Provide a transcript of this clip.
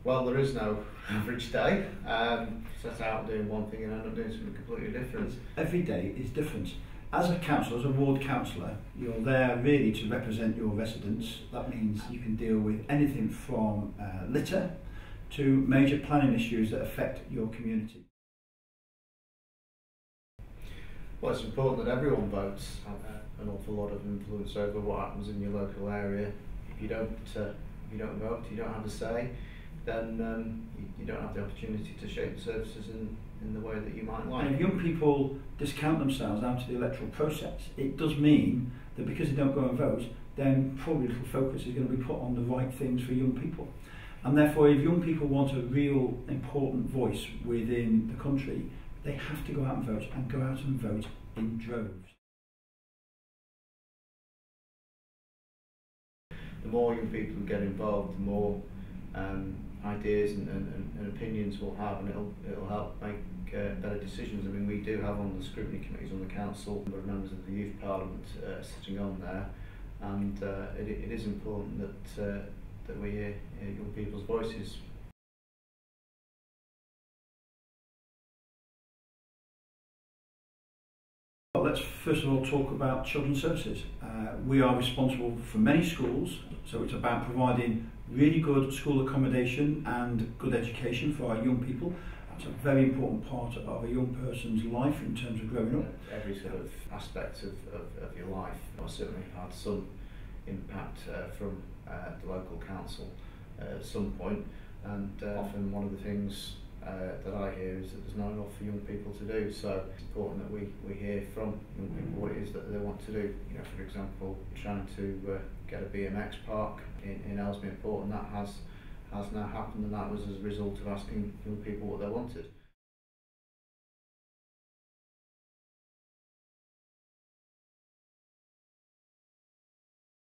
Well, there is no average day. Set out doing one thing and end up doing something completely different. Every day is different. As a councillor, as a ward councillor, you're there really to represent your residents. That means you can deal with anything from litter to major planning issues that affect your community. Well, it's important that everyone votes. Have an awful lot of influence over what happens in your local area. If you don't vote, you don't have a say, then you don't have the opportunity to shape the services in the way that you might like. And if young people discount themselves out of the electoral process, it does mean that because they don't go and vote, then probably little focus is going to be put on the right things for young people. And therefore, if young people want a real important voice within the country, they have to go out and vote in droves. The more young people get involved, the more ideas and opinions we'll have, and it'll help make better decisions. I mean, we do have on the scrutiny committees on the council a number of members of the youth parliament sitting on there, and it is important that we hear young people's voices. Well, let's first of all talk about children's services. We are responsible for many schools, so it's about providing really good school accommodation and good education for our young people. That's a very important part of a young person's life in terms of growing up. Every sort of aspect of your life. I've certainly had some impact from the local council at some point, and often one of the things that I hear is that there's not enough for young people to do. So it's important that we hear from young people what it is that they want to do. You know, for example, trying to get a BMX park in Ellesmere Port, and that has now happened, and that was as a result of asking young people what they wanted.